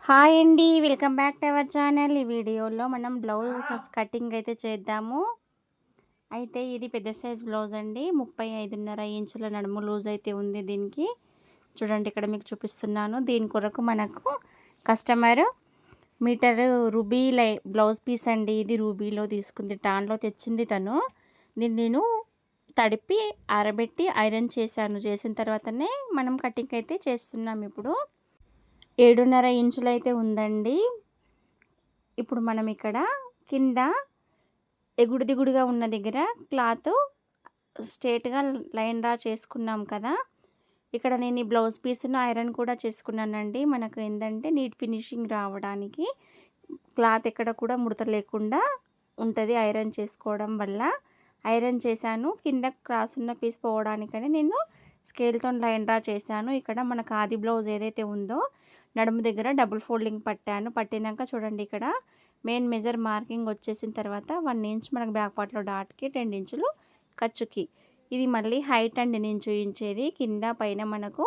Hi అండి, welcome back to our channel. ఈ వీడియోలో మనం బ్లౌజ్ ఫస్ట్ కటింగ్ అయితే చేద్దాము. అయితే ఇది పెద్ద సైజ్ బ్లౌజ్ అండి. 35.5 ఇంచుల నడుము లూజ్ అయితే ఉంది దీనికి. చూడండి, ఇక్కడ మీకు చూపిస్తున్నాను. దీని కొరకు మనకు customer meter Ruby blouse piece అండి. ఇది రూబీలో తీసుకుంది, టాన్లో తెచ్చింది తను. దీన్ని నేను తడిపి ఆరబెట్టి ఐరన్ చేశాను. చేసిన తర్వాతనే మనం కటింగ్ అయితే చేస్తున్నాం. ఇప్పుడు 7.5 ఇంచులు అయితే ఉందండి. ఇప్పుడు మనం ఇక్కడ కింద ఎగుడు దిగుడుగా ఉన్న దగ్గర క్లాత్ స్ట్రేట్గా లైన్ డ్రా చేసుకున్నాం కదా. ఇక్కడ నేను ఈ బ్లౌజ్ పీస్ను ఐరన్ కూడా చేసుకున్నానండి. మనకు ఏంటంటే నీట్ ఫినిషింగ్ రావడానికి క్లాత్ ఎక్కడ కూడా ముడత లేకుండా ఉంటుంది ఐరన్ చేసుకోవడం వల్ల. ఐరన్ చేశాను. కింద క్రాస్ ఉన్న పీస్ పోవడానికని నేను స్కేల్తో లైన్ డ్రా చేశాను. ఇక్కడ మనకు ఆది బ్లౌజ్ ఏదైతే ఉందో నడుము దగ్గర డబుల్ ఫోల్డింగ్ పట్టాను. పట్టినాక చూడండి, ఇక్కడ మెయిన్ మెజర్ మార్కింగ్ వచ్చేసిన తర్వాత 1 ఇంచ్ మనకు బ్యాక్ పార్ట్లో డాట్కి, 10 ఇంచులు ఖర్చుకి. ఇది మళ్ళీ హైట్ అండి నేను చూయించేది. కింద పైన మనకు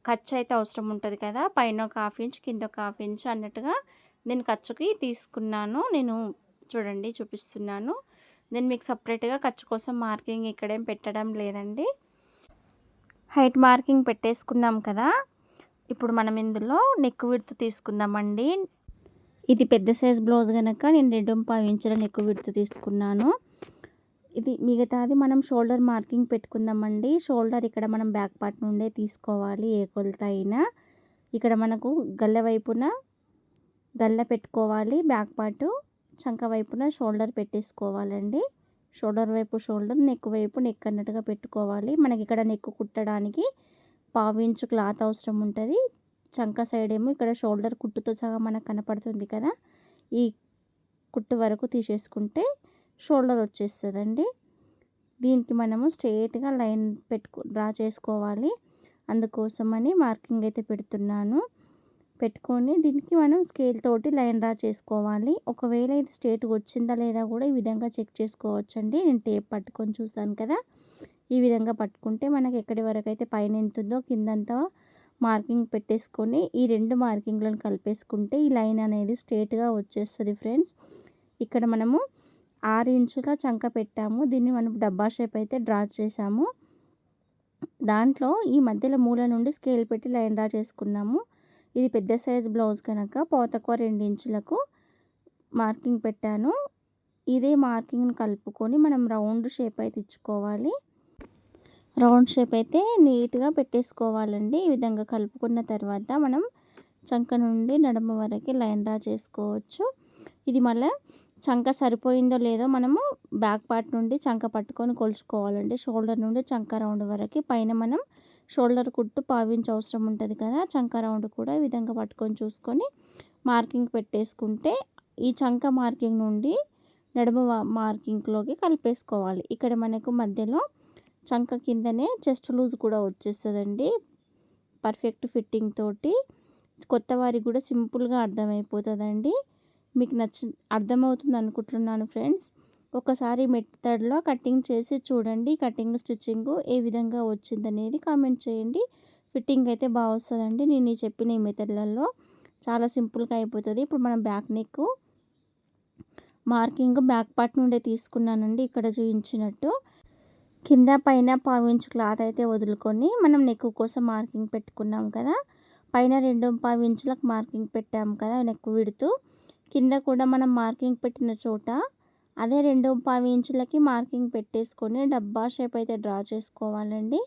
ఖర్చు అయితే అవసరం ఉంటుంది కదా. పైన 1/2 ఇంచ్, కింద 1/2 ఇంచ్ అన్నట్టుగా నేను ఖర్చుకి తీసుకున్నాను. నేను చూడండి చూపిస్తున్నాను. నేను మీకు సపరేట్గా ఖర్చు కోసం మార్కింగ్ ఇక్కడేం పెట్టడం లేదండి. హైట్ మార్కింగ్ పెట్టేసుకున్నాం కదా. ఇప్పుడు మనం ఇందులో నెక్ విడ్త్ తీసుకుందామండి. ఇది పెద్ద సైజ్ బ్లౌజ్ కనుక నేను 2.5 ఇంచుల నెక్ విడ్త్ తీసుకున్నాను. ఇది మిగతాది మనం షోల్డర్ మార్కింగ్ పెట్టుకుందామండి. షోల్డర్ ఇక్కడ మనం బ్యాక్ పార్ట్ నుండే తీసుకోవాలి, ఏ కొలత అయినా. ఇక్కడ మనకు గల్ల వైపున గల్ల పెట్టుకోవాలి, బ్యాక్ పార్ట్ చంక వైపున షోల్డర్ పెట్టేసుకోవాలండి. షోల్డర్ వైపు షోల్డర్, నెక్ వైపు నెక్ అన్నట్టుగా పెట్టుకోవాలి. మనకి ఇక్కడ నెక్ కుట్టడానికి 1/2 ఇంచు క్లాత్ అవసరం ఉంటుంది. చంక సైడ్ ఏమో ఇక్కడ షోల్డర్ కుట్టుతో సహా మనకు కనపడుతుంది కదా, ఈ కుట్టు వరకు తీసేసుకుంటే షోల్డర్ వచ్చేస్తుందండి. దీనికి మనము స్ట్రేట్గా లైన్ డ్రా చేసుకోవాలి. అందుకోసమని మార్కింగ్ అయితే పెడుతున్నాను. పెట్టుకొని దీనికి మనం స్కేల్ తోటి లైన్ డ్రా చేసుకోవాలి. ఒకవేళ ఇది స్ట్రేట్గా వచ్చిందా లేదా కూడా ఈ విధంగా చెక్ చేసుకోవచ్చండి. నేను టేప్ పట్టుకొని చూస్తాను కదా. ఈ విధంగా పట్టుకుంటే మనకి ఎక్కడి వరకు అయితే పైన ఎంత ఉందో కిందంతా మార్కింగ్ పెట్టేసుకొని ఈ 2 మార్కింగ్లను కలిపేసుకుంటే ఈ లైన్ అనేది స్ట్రేట్గా వచ్చేస్తుంది ఫ్రెండ్స్. ఇక్కడ మనము 6 ఇంచుల చంక పెట్టాము. దీన్ని మనం డబ్బా షేప్ అయితే డ్రా చేసాము. దాంట్లో ఈ మధ్యలో మూల నుండి స్కేల్ పెట్టి లైన్ డ్రా చేసుకున్నాము. ఇది పెద్ద సైజ్ బ్లౌజ్ కనుక తక్కువ 2 ఇంచులకు మార్కింగ్ పెట్టాను. ఇదే మార్కింగ్ని కలుపుకొని మనం రౌండ్ షేప్ అయితే ఇచ్చుకోవాలి. రౌండ్ షేప్ అయితే నీట్గా పెట్టేసుకోవాలండి. ఈ విధంగా కలుపుకున్న తర్వాత మనం చంక నుండి నడుము వరకు లైన్ డ్రా చేసుకోవచ్చు. ఇది మళ్ళీ చంక సరిపోయిందో లేదో మనము బ్యాక్ పార్ట్ నుండి చంక పట్టుకొని కొలుచుకోవాలండి. షోల్డర్ నుండి చంక రౌండ్ వరకు పైన మనం షోల్డర్ కుట్టు 1/2 ఇంచ్ అవసరం ఉంటుంది కదా. చంక రౌండ్ కూడా ఈ విధంగా పట్టుకొని చూసుకొని మార్కింగ్ పెట్టేసుకుంటే ఈ చంక మార్కింగ్ నుండి నడుము మార్కింగ్లోకి కలిపేసుకోవాలి. ఇక్కడ మనకు మధ్యలో చంక కిందనే చెస్ట్ లూజ్ కూడా వచ్చేస్తుందండి. పర్ఫెక్ట్ ఫిట్టింగ్ తోటి కొత్త వారికి కూడా సింపుల్గా అర్థమైపోతుందండి. మీకు అర్థమవుతుంది అనుకుంటున్నాను ఫ్రెండ్స్. ఒకసారి మెథడ్లో కటింగ్ చేసి చూడండి. కటింగ్ స్టిచ్చింగ్ ఏ విధంగా వచ్చిందనేది కామెంట్ చేయండి. ఫిట్టింగ్ అయితే బాగా వస్తుందండి. నేను చెప్పిన ఈ మెథడ్లలో చాలా సింపుల్గా అయిపోతుంది. ఇప్పుడు మనం back neck marking back part నుండే తీసుకున్నానండి. ఇక్కడ చూపించినట్టు కింద పైన 1/2 ఇంచ్ క్లాత్ అయితే వదులుకొని మనం నెక్ కోసం మార్కింగ్ పెట్టుకున్నాం కదా. పైన 2.5 ఇంచులకు మార్కింగ్ పెట్టాము కదా నెక్ విడుతూ. కింద కూడా మనం మార్కింగ్ పెట్టిన చోట అదే 2.5 ఇంచులకి మార్కింగ్ పెట్టేసుకొని డబ్బా షేప్ అయితే డ్రా చేసుకోవాలండి.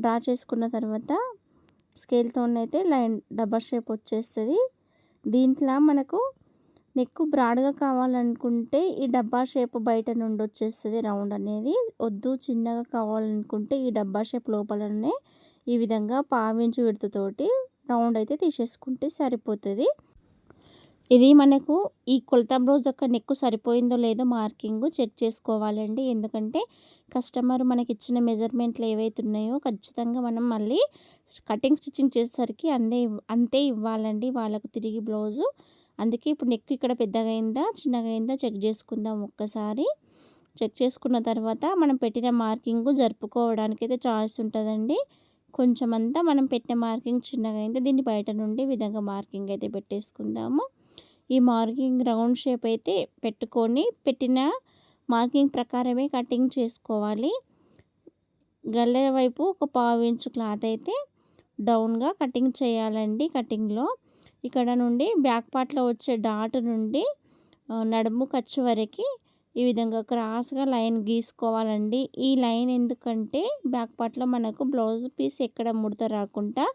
డ్రా చేసుకున్న తర్వాత స్కేల్తోనైతే లైన్ డబ్బా షేప్ వచ్చేస్తుంది. దీంట్లో మనకు నెక్ బ్రాడ్గా కావాలనుకుంటే ఈ డబ్బా షేప్ బయట నుండి వచ్చేస్తుంది రౌండ్ అనేది. వద్దు చిన్నగా కావాలనుకుంటే ఈ డబ్బా షేప్ లోపలనే ఈ విధంగా 1/2 ఇంచు విడతతోటి రౌండ్ అయితే తీసేసుకుంటే సరిపోతుంది. ఇది మనకు ఈ కొలత బ్లౌజ్ యొక్క నెక్ సరిపోయిందో లేదో మార్కింగ్ చెక్ చేసుకోవాలండి. ఎందుకంటే కస్టమర్ మనకి ఇచ్చిన మెజర్మెంట్లు ఏవైతే ఉన్నాయో ఖచ్చితంగా మనం మళ్ళీ కటింగ్ స్టిచ్చింగ్ చేసేసరికి అంతే ఇవ్వాలండి వాళ్ళకు తిరిగి బ్లౌజు. అందుకే ఇప్పుడు నెక్ ఇక్కడ పెద్దగా అయిందా చిన్నగా అయిందా చెక్ చేసుకుందాం ఒక్కసారి. చెక్ చేసుకున్న తర్వాత మనం పెట్టిన మార్కింగ్ జరుపుకోవడానికి అయితే ఛాయిస్ ఉంటుందండి. కొంచెం అంతా మనం పెట్టిన మార్కింగ్ చిన్నగా అయింది. దీన్ని బయట నుండి ఈ విధంగా మార్కింగ్ అయితే పెట్టేసుకుందాము. ఈ మార్కింగ్ రౌండ్ షేప్ అయితే పెట్టుకొని పెట్టిన మార్కింగ్ ప్రకారమే కటింగ్ చేసుకోవాలి. గల్ల వైపు ఒక పావు ఇంచు క్లాత్ అయితే డౌన్గా కటింగ్ చేయాలండి. కటింగ్లో ఇక్కడ నుండి బ్యాక్ పార్ట్లో వచ్చే డాట్ నుండి నడుము ఖర్చు వరకు ఈ విధంగా క్రాస్గా లైన్ గీసుకోవాలండి. ఈ లైన్ ఎందుకంటే బ్యాక్ పార్ట్లో మనకు బ్లౌజ్ పీస్ ఎక్కడ ముడత రాకుండా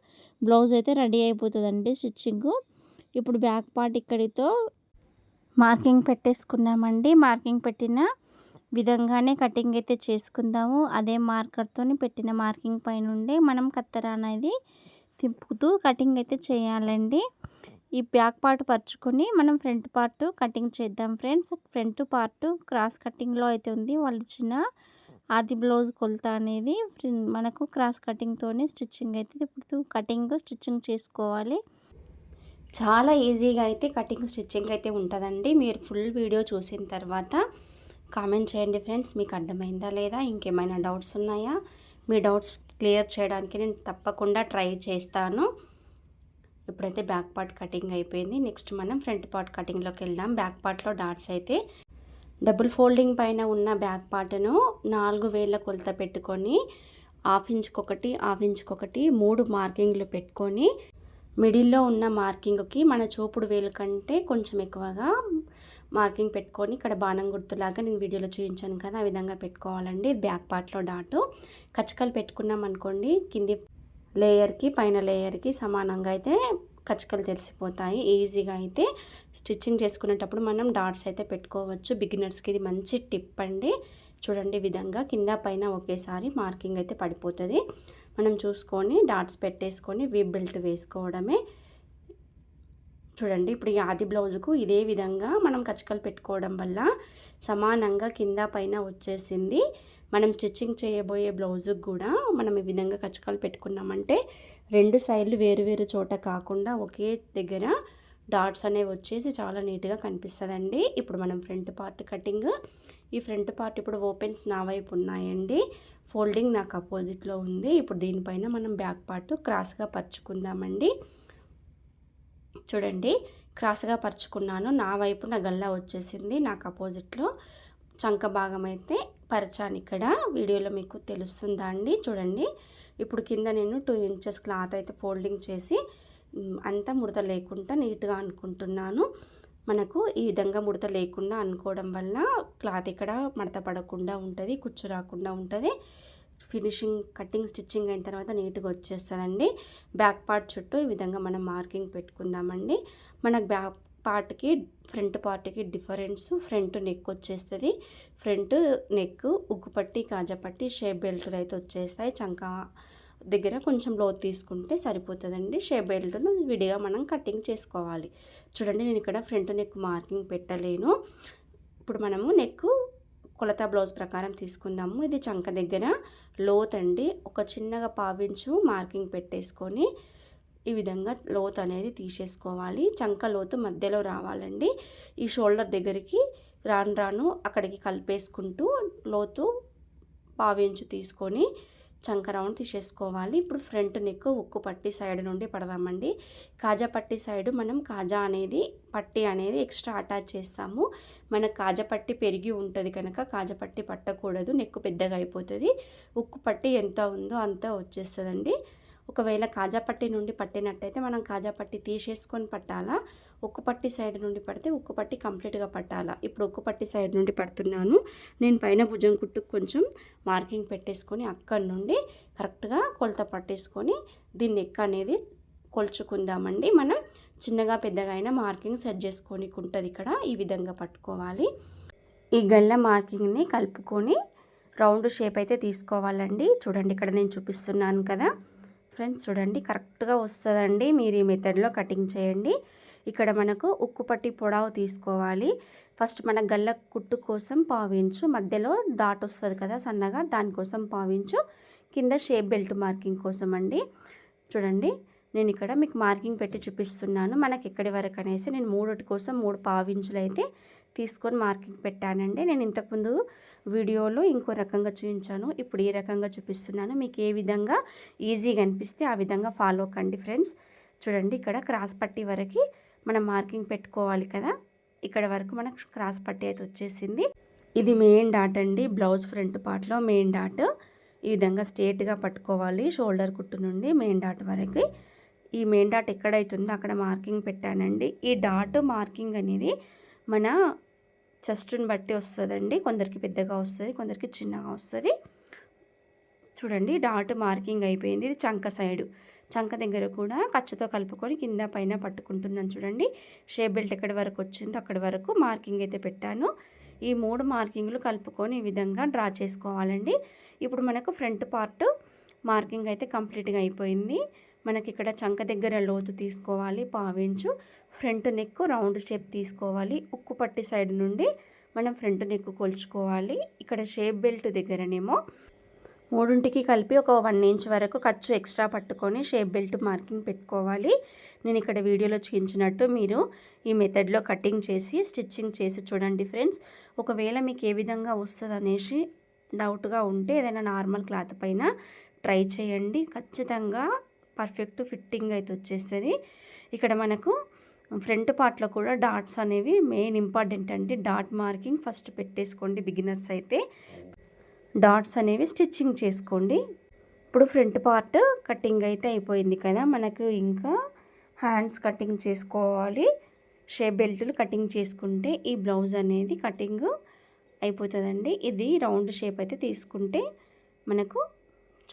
బ్లౌజ్ అయితే రెడీ అయిపోతుందండి స్టిచ్చింగు. ఇప్పుడు బ్యాక్ పార్ట్ ఇక్కడితో మార్కింగ్ పెట్టేసుకున్నామండి. మార్కింగ్ పెట్టిన విధంగానే కటింగ్ అయితే చేసుకుందాము. అదే మార్కర్తో పెట్టిన మార్కింగ్ పైనుండే మనం కత్తెర అనేది తిప్పుతూ కటింగ్ అయితే చేయాలండి. ఈ బ్యాక్ పార్ట్ పరుచుకొని మనం ఫ్రంట్ పార్ట్ కటింగ్ చేద్దాం ఫ్రెండ్స్. ఫ్రంట్ పార్ట్ క్రాస్ కటింగ్లో అయితే ఉంది. వాళ్ళు ఇచ్చిన ఆది బ్లౌజ్ కొలత అనేది మనకు క్రాస్ కటింగ్తోనే స్టిచ్చింగ్ అయితే తిప్పుతూ కటింగ్ స్టిచ్చింగ్ చేసుకోవాలి. చాలా ఈజీగా అయితే కటింగ్ స్టిచ్చింగ్ అయితే ఉంటుందండి. మీరు ఫుల్ వీడియో చూసిన తర్వాత కామెంట్ చేయండి ఫ్రెండ్స్, మీకు అర్థమైందా లేదా, ఇంకేమైనా డౌట్స్ ఉన్నాయా? మీ డౌట్స్ క్లియర్ చేయడానికి నేను తప్పకుండా ట్రై చేస్తాను. ఇప్పుడైతే బ్యాక్ పార్ట్ కటింగ్ అయిపోయింది. నెక్స్ట్ మనం ఫ్రంట్ పార్ట్ కటింగ్లోకి వెళ్దాం. బ్యాక్ పార్ట్లో డాట్స్ అయితే డబుల్ ఫోల్డింగ్ పైన ఉన్న బ్యాక్ పార్ట్ను 4 వేళ్ళ కొలత పెట్టుకొని హాఫ్ ఇంచుకొకటి 3 మార్కింగ్లు పెట్టుకొని మిడిల్లో ఉన్న మార్కింగ్కి మన చూపుడు వేలు కంటే కొంచెం ఎక్కువగా మార్కింగ్ పెట్టుకొని ఇక్కడ బాణం గుర్తులాగా నేను వీడియోలో చూపించాను కదా, ఆ విధంగా పెట్టుకోవాలండి. బ్యాక్ పార్ట్లో డాటు కచ్చకలు పెట్టుకున్నాం అనుకోండి, కింది లేయర్కి పైన లేయర్కి సమానంగా అయితే కచ్చకలు తెలిసిపోతాయి. ఈజీగా అయితే స్టిచ్చింగ్ చేసుకునేటప్పుడు మనం డాట్స్ అయితే పెట్టుకోవచ్చు. బిగినర్స్కి ఇది మంచి టిప్ అండి. చూడండి, విధంగా కింద పైన ఒకేసారి మార్కింగ్ అయితే పడిపోతుంది. మనం చూసుకొని డాట్స్ పెట్టేసుకొని వీప్ బెల్ట్ వేసుకోవడమే. చూడండి, ఇప్పుడు ఈ ఆది బ్లౌజుకు ఇదే విధంగా మనం కచ్చకలు పెట్టుకోవడం వల్ల సమానంగా కింద పైన వచ్చేసింది. మనం స్టిచ్చింగ్ చేయబోయే బ్లౌజుకు కూడా మనం ఈ విధంగా కచ్చకలు పెట్టుకున్నామంటే 2 సైడ్లు వేరు చోట కాకుండా ఒకే దగ్గర డాట్స్ అనేవి వచ్చేసి చాలా నీట్గా కనిపిస్తుందండి. ఇప్పుడు మనం ఫ్రంట్ పార్ట్ కటింగ్. ఈ ఫ్రంట్ పార్ట్ ఇప్పుడు ఓపెన్స్ నా వైపు ఉన్నాయండి, ఫోల్డింగ్ నాకు అపోజిట్లో ఉంది. ఇప్పుడు దీనిపైన మనం బ్యాక్ పార్ట్ క్రాస్గా పరుచుకుందామండి. చూడండి, క్రాస్గా పరుచుకున్నాను. నా వైపు నా గల్లా వచ్చేసింది, నాకు అపోజిట్లో చంక భాగం అయితే పరిచాను. ఇక్కడ వీడియోలో మీకు తెలుస్తుందా అండి? చూడండి, ఇప్పుడు కింద నేను 2 ఇంచెస్ క్లాత్ అయితే ఫోల్డింగ్ చేసి అంతా ముడత లేకుండా నీట్గా అనుకుంటున్నాను. మనకు ఈ విధంగా ముడత లేకుండా అనుకోవడం వల్ల క్లాత్ ఇక్కడ మడత పడకుండా ఉంటుంది, కుచ్చు రాకుండా ఉంటుంది. ఫినిషింగ్ కటింగ్ స్టిచ్చింగ్ అయిన తర్వాత నీట్గా వచ్చేస్తుందండి. బ్యాక్ పార్ట్ చుట్టూ ఈ విధంగా మనం మార్కింగ్ పెట్టుకుందామండి. మనకు బ్యాక్ పార్ట్కి ఫ్రంట్ పార్ట్కి డిఫరెన్స్ ఫ్రంట్ నెక్ వచ్చేస్తుంది. ఫ్రంట్ నెక్ ఉగ్గుపట్టి కాజాపట్టి షేప్ బెల్ట్లు అయితే వచ్చేస్తాయి. చంక దగ్గర కొంచెం లోతు తీసుకుంటే సరిపోతుందండి. షేప్ బెల్ట్ను విడిగా మనం కటింగ్ చేసుకోవాలి. చూడండి, నేను ఇక్కడ ఫ్రంట్ నెక్ మార్కింగ్ పెట్టలేను. ఇప్పుడు మనము నెక్ కొలత బ్లౌజ్ ప్రకారం తీసుకుందాము. ఇది చంక దగ్గర లోత్ అండి. ఒక చిన్నగా పావించు మార్కింగ్ పెట్టేసుకొని ఈ విధంగా లోత్ అనేది తీసేసుకోవాలి. చంక లోతు మధ్యలో రావాలండి. ఈ షోల్డర్ దగ్గరికి రాను అక్కడికి కలిపేసుకుంటూ లోతు పావించు తీసుకొని చంక రౌండ్ తీసేసుకోవాలి. ఇప్పుడు ఫ్రంట్ నెక్ ఉక్కు పట్టి సైడ్ నుండి పడదామండి. కాజా పట్టి సైడ్ మనం కాజా అనేది పట్టి అనేది ఎక్స్ట్రా అటాచ్ చేస్తాము. మనకు కాజా పట్టి పెరిగి ఉంటుంది కనుక కాజా పట్టి పట్టకూడదు, నెక్ పెద్దగా అయిపోతుంది. ఉక్కు పట్టి ఎంత ఉందో అంత వచ్చేస్తుందండి. ఒకవేళ కాజా పట్టి నుండి పట్టినట్టయితే మనం కాజా పట్టి తీసేసుకొని పట్టాలా, ఉక్కు పట్టి సైడ్ నుండి పడితే ఉక్కు పట్టి కంప్లీట్గా పట్టాలా. ఇప్పుడు ఉక్కు పట్టి సైడ్ నుండి పడుతున్నాను. నేను పైన భుజం కుట్టుకు కొంచెం మార్కింగ్ పెట్టేసుకొని అక్కడి నుండి కరెక్ట్గా కొలత పట్టేసుకొని దీన్ని నెక్ అనేది కొలుచుకుందామండి. మనం చిన్నగా పెద్దగా అయినా మార్కింగ్ సెట్ చేసుకొని ఉంటుంది. ఇక్కడ ఈ విధంగా పట్టుకోవాలి. ఈ గల్ల మార్కింగ్ని కలుపుకొని రౌండ్ షేప్ అయితే తీసుకోవాలండి. చూడండి, ఇక్కడ నేను చూపిస్తున్నాను కదా ఫ్రెండ్స్, చూడండి కరెక్ట్గా వస్తుందండి. మీరు ఈ మెథడ్లో కటింగ్ చేయండి. ఇక్కడ మనకు ఉక్కు పట్టి పొడవు తీసుకోవాలి. ఫస్ట్ మన గల్ల కుట్టు కోసం పావించు, మధ్యలో డాట్ వస్తుంది కదా సన్నగా, దానికోసం పావించు, కింద షేప్ బెల్ట్ మార్కింగ్ కోసం అండి. చూడండి, నేను ఇక్కడ మీకు మార్కింగ్ పెట్టి చూపిస్తున్నాను. మనకి ఎక్కడి వరకు అనేసి నేను 3 కోసం 3 పావు ఇంచులు అయితే తీసుకొని మార్కింగ్ పెట్టానండి. నేను ఇంతకుముందు వీడియోలో ఇంకో రకంగా చూపించాను, ఇప్పుడు ఈ రకంగా చూపిస్తున్నాను. మీకు ఏ విధంగా ఈజీగా అనిపిస్తే ఆ విధంగా ఫాలో కండి ఫ్రెండ్స్. చూడండి, ఇక్కడ క్రాస్ పట్టీ వరకు మనం మార్కింగ్ పెట్టుకోవాలి కదా. ఇక్కడ వరకు మనకు క్రాస్ పట్టీ అయితే వచ్చేసింది. ఇది మెయిన్ డాట్ అండి, బ్లౌజ్ ఫ్రంట్ పార్ట్లో మెయిన్ డాట్. ఈ విధంగా స్ట్రేట్గా పట్టుకోవాలి షోల్డర్ కుట్టు నుండి మెయిన్ డాట్ వరకు. ఈ మెయిన్ డాట్ ఎక్కడైతుందో అక్కడ మార్కింగ్ పెట్టానండి. ఈ డాట్ మార్కింగ్ అనేది మన చెస్ట్ని బట్టి వస్తుందండి. కొందరికి పెద్దగా వస్తుంది, కొందరికి చిన్నగా వస్తుంది. చూడండి, డాట్ మార్కింగ్ అయిపోయింది. ఇది చంక సైడు, చంక దగ్గర కూడా కచ్చతో కలుపుకొని కింద పైన పట్టుకుంటున్నాను. చూడండి, షేప్ బెల్ట్ ఎక్కడి వరకు వచ్చిందో అక్కడి వరకు మార్కింగ్ అయితే పెట్టాను. ఈ 3 మార్కింగ్లు కలుపుకొని ఈ విధంగా డ్రా చేసుకోవాలండి. ఇప్పుడు మనకు ఫ్రంట్ పార్ట్ మార్కింగ్ అయితే కంప్లీట్గా అయిపోయింది. మనకి ఇక్కడ చంక దగ్గర లోతు తీసుకోవాలి 1/2 inch. Front neck round shape తీసుకోవాలి. ఉక్కు పట్టి సైడ్ నుండి మనం ఫ్రంట్ నెక్ కొలుచుకోవాలి. ఇక్కడ షేప్ బెల్ట్ దగ్గరనేమో 3కి కలిపి ఒక 1 ఇంచ్ వరకు ఖర్చు ఎక్స్ట్రా పట్టుకొని షేప్ బెల్ట్ మార్కింగ్ పెట్టుకోవాలి. నేను ఇక్కడ వీడియోలో చూపించినట్టు మీరు ఈ మెథడ్లో కటింగ్ చేసి స్టిచ్చింగ్ చేసి చూడండి ఫ్రెండ్స్. ఒకవేళ మీకు ఏ విధంగా వస్తుంది అనేసి డౌట్గా ఉంటే ఏదైనా నార్మల్ క్లాత్ పైన ట్రై చేయండి. ఖచ్చితంగా పర్ఫెక్ట్ ఫిట్టింగ్ అయితే వచ్చేస్తుంది. ఇక్కడ మనకు ఫ్రంట్ పార్ట్లో కూడా డాట్స్ అనేవి మెయిన్ ఇంపార్టెంట్ అండి. డాట్ మార్కింగ్ ఫస్ట్ పెట్టేసుకోండి. బిగినర్స్ అయితే డాట్స్ అనేవి స్టిచ్చింగ్ చేసుకోండి. ఇప్పుడు ఫ్రంట్ పార్ట్ కటింగ్ అయితే అయిపోయింది కదా. మనకు ఇంకా హ్యాండ్స్ కటింగ్ చేసుకోవాలి. షేప్ బెల్ట్లు కటింగ్ చేసుకుంటే ఈ బ్లౌజ్ అనేది కటింగ్ అయిపోతుందండి. ఇది రౌండ్ షేప్ అయితే తీసుకుంటే మనకు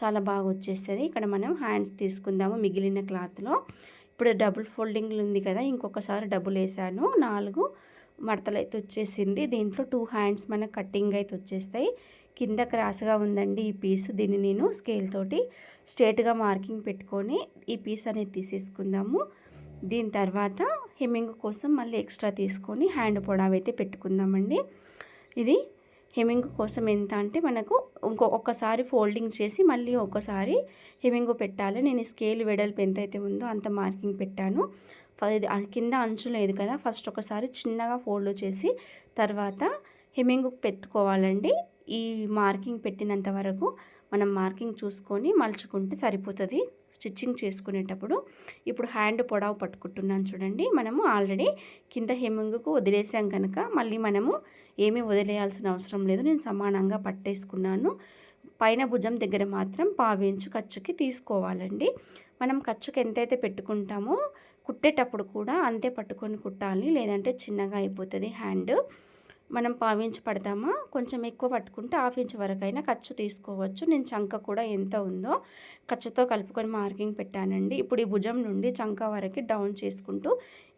చాలా బాగా వచ్చేస్తుంది. ఇక్కడ మనం హ్యాండ్స్ తీసుకుందాము మిగిలిన క్లాత్లో. ఇప్పుడు డబుల్ ఫోల్డింగ్ ఉంది కదా, ఇంకొకసారి డబుల్ వేసాను. 4 మడతలు అయితే వచ్చేసింది. దీంట్లో 2 హ్యాండ్స్ మనకు కటింగ్ అయితే వచ్చేస్తాయి. కింద క్రాస్గా ఉందండి ఈ పీస్. దీన్ని నేను స్కేల్ తోటి స్ట్రేట్గా మార్కింగ్ పెట్టుకొని ఈ పీస్ అనేది తీసేసుకుందాము. దీని తర్వాత హెమ్మింగ్ కోసం మళ్ళీ ఎక్స్ట్రా తీసుకొని హ్యాండ్ పొడవు అయితే పెట్టుకుందామండి. ఇది హెమ్మింగ్ కోసం ఎంత అంటే మనకు ఒక్కసారి ఫోల్డింగ్ చేసి మళ్ళీ ఒక్కసారి హెమ్మింగ్ పెట్టాలి. నేను స్కేల్ వెడల్పు ఎంత అయితే ఉందో అంత మార్కింగ్ పెట్టాను. కింద అంచు లేదు కదా, ఫస్ట్ ఒకసారి చిన్నగా ఫోల్డ్ చేసి తర్వాత హెమ్మింగ్ పెట్టుకోవాలండి. ఈ మార్కింగ్ పెట్టినంత వరకు మనం మార్కింగ్ చూసుకొని మలుచుకుంటే సరిపోతుంది స్టిచ్చింగ్ చేసుకునేటప్పుడు. ఇప్పుడు హ్యాండ్ పొడవు పట్టుకుంటున్నాను చూడండి. మనము ఆల్రెడీ కింద హెమ్మింగ్కు వదిలేసాం కనుక మళ్ళీ మనము ఏమీ వదిలేయాల్సిన అవసరం లేదు. నేను సమానంగా పట్టేసుకున్నాను. పైన భుజం దగ్గర మాత్రం 1/2 ఇంచు ఖర్చుకి తీసుకోవాలండి. మనం ఖర్చుకి ఎంతైతే పెట్టుకుంటామో కుట్టేటప్పుడు కూడా అంతే పట్టుకొని కుట్టాలి, లేదంటే చిన్నగా అయిపోతుంది హ్యాండ్. మనం 1/2 ఇంచు పడతామా, కొంచెం ఎక్కువ పట్టుకుంటే 1/2 ఇంచు వరకు అయినా ఖర్చు తీసుకోవచ్చు. నేను చంక కూడా ఎంత ఉందో ఖర్చుతో కలుపుకొని మార్కింగ్ పెట్టానండి. ఇప్పుడు ఈ భుజం నుండి చంక వరకు డౌన్ చేసుకుంటూ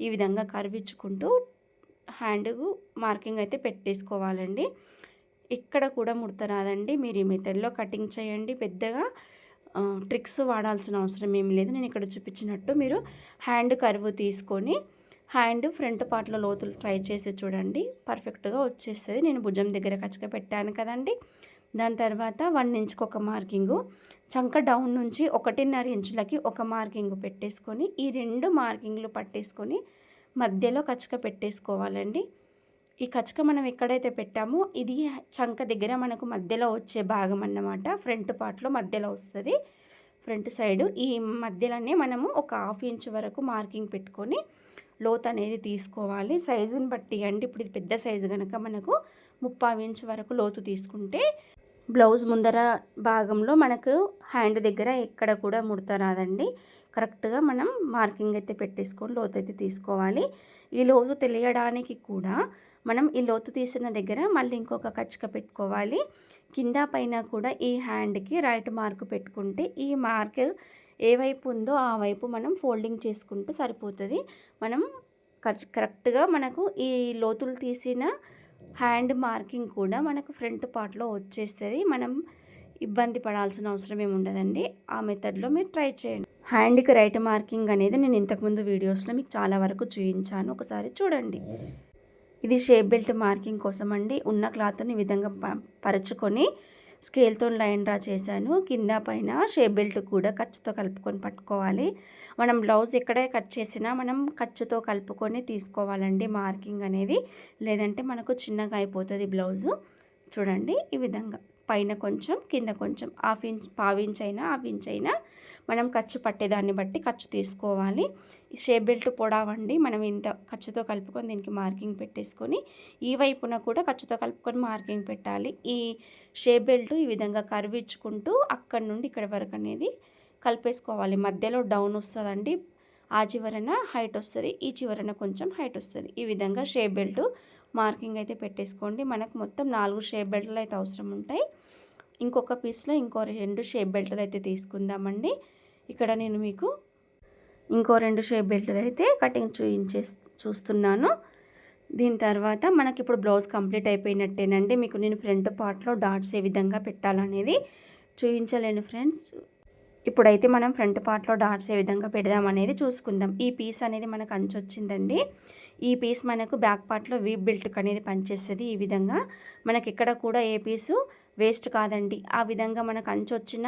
ఈ విధంగా కర్వించుకుంటూ హ్యాండ్ మార్కింగ్ అయితే పెట్టేసుకోవాలండి. ఇక్కడ కూడా ముడత రాదండి. మీరు ఈ మెథడ్లో కటింగ్ చేయండి. పెద్దగా ట్రిక్స్ వాడాల్సిన అవసరం ఏమి లేదు. నేను ఇక్కడ చూపించినట్టు మీరు హ్యాండ్ కర్వ్ తీసుకొని హ్యాండ్ ఫ్రంట్ పార్ట్లో లోతులు ట్రై చేసి చూడండి, పర్ఫెక్ట్గా వచ్చేస్తుంది. నేను భుజం దగ్గర కచ్చక పెట్టాను కదండి. దాని తర్వాత 1 ఇంచుకి ఒక మార్కింగు, చంక డౌన్ నుంచి 1.5 ఇంచులకి ఒక మార్కింగ్ పెట్టేసుకొని ఈ 2 మార్కింగ్లు పట్టేసుకొని మధ్యలో కచ్చక పెట్టేసుకోవాలండి. ఈ కచ్చక మనం ఎక్కడైతే పెట్టామో ఇది చంక దగ్గర మనకు మధ్యలో వచ్చే భాగం అన్నమాట. ఫ్రంట్ పార్ట్లో మధ్యలో వస్తుంది, ఫ్రంట్ సైడు. ఈ మధ్యలోనే మనము ఒక 1/2 ఇంచు వరకు మార్కింగ్ పెట్టుకొని లోత్ అనేది తీసుకోవాలి. సైజుని బట్టి అండి. ఇప్పుడు ఇది పెద్ద సైజు కనుక మనకు 3/4 ఇంచు వరకు లోతు తీసుకుంటే బ్లౌజ్ ముందర భాగంలో మనకు హ్యాండ్ దగ్గర ఎక్కడ కూడా ముడత రాదండి. కరెక్ట్గా మనం మార్కింగ్ అయితే పెట్టేసుకొని లోతు అయితే తీసుకోవాలి. ఈ లోతు తెలియడానికి కూడా మనం ఈ లోతు తీసిన దగ్గర మళ్ళీ ఇంకొక కచ్చక పెట్టుకోవాలి. కింద పైన కూడా ఈ హ్యాండ్కి రైట్ మార్క్ పెట్టుకుంటే ఈ మార్క్ ఏ వైపు ఉందో ఆ వైపు మనం ఫోల్డింగ్ చేసుకుంటే సరిపోతుంది. మనం కరెక్ట్గా మనకు ఈ లోతులు తీసిన హ్యాండ్ మార్కింగ్ కూడా మనకు ఫ్రంట్ పార్ట్లో వచ్చేస్తుంది. మనం ఇబ్బంది పడాల్సిన అవసరం ఏమి ఉండదండి. ఆ మెథడ్లో మీరు ట్రై చేయండి. హ్యాండ్కి రైట్ మార్కింగ్ అనేది నేను ఇంతకుముందు వీడియోస్లో మీకు చాలా వరకు చూపించాను, ఒకసారి చూడండి. ఇది షేప్ బెల్ట్ మార్కింగ్ కోసం అండి. ఉన్న క్లాత్ని ఈ విధంగా పరుచుకొని స్కేల్తో లైన్ డ్రా చేశాను. కింద పైన షేప్ బెల్ట్ కూడా ఖర్చుతో కలుపుకొని పట్టుకోవాలి. మనం బ్లౌజ్ ఎక్కడే కట్ చేసినా మనం ఖర్చుతో కలుపుకొని తీసుకోవాలండి మార్కింగ్ అనేది, లేదంటే మనకు చిన్నగా అయిపోతుంది బ్లౌజు. చూడండి ఈ విధంగా పైన కొంచెం కింద కొంచెం పావు ఇంచ్ అయినా మనం ఖర్చు పట్టేదాన్ని బట్టి ఖర్చు తీసుకోవాలి. ఈ షేప్ బెల్ట్ పొడవండి మనం ఇంత ఖర్చుతో కలుపుకొని దీనికి మార్కింగ్ పెట్టేసుకొని ఈ వైపున కూడా ఖర్చుతో కలుపుకొని మార్కింగ్ పెట్టాలి. ఈ షేప్ బెల్ట్ ఈ విధంగా కర్వ్ ఇచ్చుకుంటూ అక్కడి నుండి ఇక్కడ వరకు అనేది కలిపేసుకోవాలి. మధ్యలో డౌన్ వస్తుందండి, ఆ చివరన హైట్ వస్తుంది, ఈ చివరన కొంచెం హైట్ వస్తుంది. ఈ విధంగా షేప్ బెల్ట్ మార్కింగ్ అయితే పెట్టేసుకోండి. మనకు మొత్తం 4 షేప్ బెల్ట్లు అయితే అవసరం ఉంటాయి. ఇంకొక పీస్లో ఇంకో 2 షేప్ బెల్ట్లు అయితే తీసుకుందామండి. ఇక్కడ నేను మీకు ఇంకో 2 షేప్ బెల్ట్లు అయితే కటింగ్ చూస్తున్నాను. దీని తర్వాత మనకి ఇప్పుడు బ్లౌజ్ కంప్లీట్ అయిపోయినట్టేనండి. మీకు నేను ఫ్రంట్ పార్ట్లో డాట్స్ ఏ విధంగా పెట్టాలనేది చూపించలేను ఫ్రెండ్స్. ఇప్పుడైతే మనం ఫ్రంట్ పార్ట్లో డాట్స్ ఏ విధంగా పెడదామనేది చూసుకుందాం. ఈ పీస్ అనేది మనకు అంచు వచ్చిందండి. ఈ పీస్ మనకు బ్యాక్ పార్ట్లో వీప్ బెల్ట్కి అనేది పనిచేస్తుంది. ఈ విధంగా మనకి ఇక్కడ కూడా ఏ పీసు వేస్ట్ కాదండి. ఆ విధంగా మనకు అంచు వచ్చిన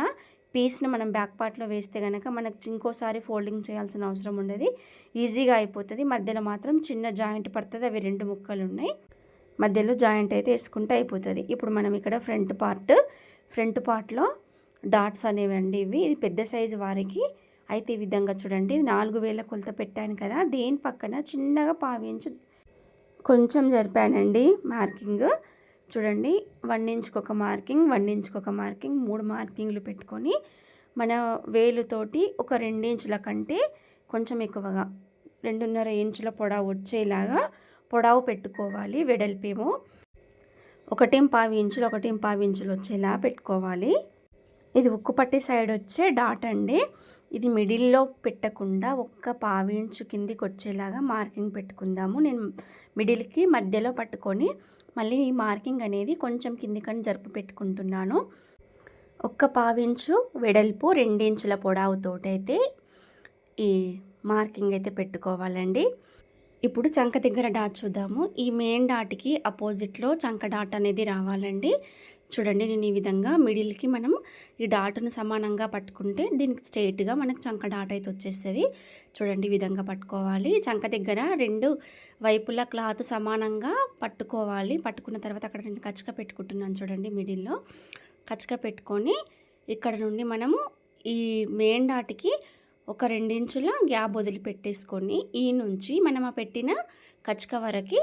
పీస్ను మనం బ్యాక్ పార్ట్లో వేస్తే కనుక మనకు ఇంకోసారి ఫోల్డింగ్ చేయాల్సిన అవసరం ఉండదు, ఈజీగా అయిపోతుంది. మధ్యలో మాత్రం చిన్న జాయింట్ పడుతుంది, అవి 2 ముక్కలు ఉన్నాయి, మధ్యలో జాయింట్ అయితే వేసుకుంటే అయిపోతుంది. ఇప్పుడు మనం ఇక్కడ ఫ్రంట్ పార్ట్లో డాట్స్ అనేవండి ఇవి. ఇది పెద్ద సైజు వారికి అయితే ఈ విధంగా చూడండి 4000 కొలత పెట్టాను కదా, దీని పక్కన చిన్నగా పావించు కొంచెం జరిపానండి మార్కింగ్. చూడండి 1 ఇంచ్కి ఒక మార్కింగ్, 1 ఇంచ్కి ఒక మార్కింగ్, 3 మార్కింగ్లు పెట్టుకొని మన వేలుతోటి ఒక 2 ఇంచుల కంటే కొంచెం ఎక్కువగా 2.5 ఇంచుల పొడవు వచ్చేలాగా పొడవు పెట్టుకోవాలి. వెడల్పేమో 1.25 ఇంచులు వచ్చేలా పెట్టుకోవాలి. ఇది ఉక్కు పట్టి సైడ్ వచ్చే డాట్ అండి. ఇది మిడిల్లో పెట్టకుండా 1.5 ఇంచు కిందికి వచ్చేలాగా మార్కింగ్ పెట్టుకుందాము. నేను మిడిల్కి మధ్యలో పట్టుకొని మళ్ళీ ఈ మార్కింగ్ అనేది కొంచెం కిందికని జరుపు పెట్టుకుంటున్నాను. 1.5 ఇంచు వెడల్పు 2 ఇంచుల పొడవుతోటైతే ఈ మార్కింగ్ అయితే పెట్టుకోవాలండి. ఇప్పుడు చంక దగ్గర డాట్ చూద్దాము. ఈ మెయిన్ డాట్కి అపోజిట్లో చంక డాట్ అనేది రావాలండి. చూడండి నేను ఈ విధంగా మిడిల్కి మనం ఈ డాట్ను సమానంగా పట్టుకుంటే దీనికి స్ట్రైట్గా మనకు చంక డాట్ అయితే వచ్చేస్తుంది. చూడండి ఈ విధంగా పట్టుకోవాలి. చంక దగ్గర 2 వైపులా క్లాత్ సమానంగా పట్టుకోవాలి. పట్టుకున్న తర్వాత అక్కడ నేను కచ్చక పెట్టుకుంటున్నాను. చూడండి మిడిల్లో కచ్చక పెట్టుకొని ఇక్కడ నుండి మనము ఈ మెయిన్ డాట్కి ఒక 2 ఇంచుల గ్యాప్ వదిలి పెట్టేసుకొని ఈ నుంచి మనం ఆ పెట్టిన కచ్చక వరకు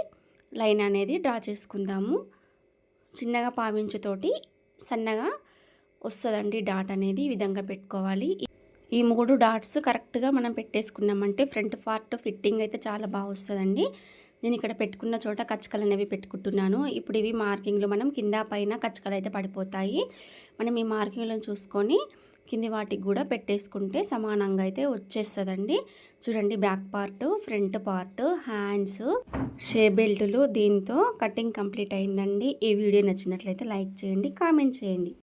లైన్ అనేది డ్రా చేసుకుందాము. చిన్నగా పావించుతోటి సన్నగా వస్తుందండి డాట్ అనేది. ఈ విధంగా పెట్టుకోవాలి. ఈ 3 డాట్స్ కరెక్ట్గా మనం పెట్టేసుకున్నామంటే ఫ్రంట్ పార్ట్ ఫిట్టింగ్ అయితే చాలా బాగా వస్తుందండి. నేను ఇక్కడ పెట్టుకున్న చోట కచ్చకలు అనేవి పెట్టుకుంటున్నాను. ఇప్పుడు ఇవి మార్కింగ్లు మనం కింద పైన కచ్చకలు అయితే పడిపోతాయి. మనం ఈ మార్కింగ్లను చూసుకొని కింది వాటికి కూడా పెట్టేసుకుంటే సమానంగా అయితే వచ్చేస్తుందండి. చూడండి back part, front part, hands, shape బెల్టులు, దీంతో కటింగ్ కంప్లీట్ అయిందండి. ఈ వీడియో నచ్చినట్లయితే లైక్ చేయండి, కామెంట్ చేయండి.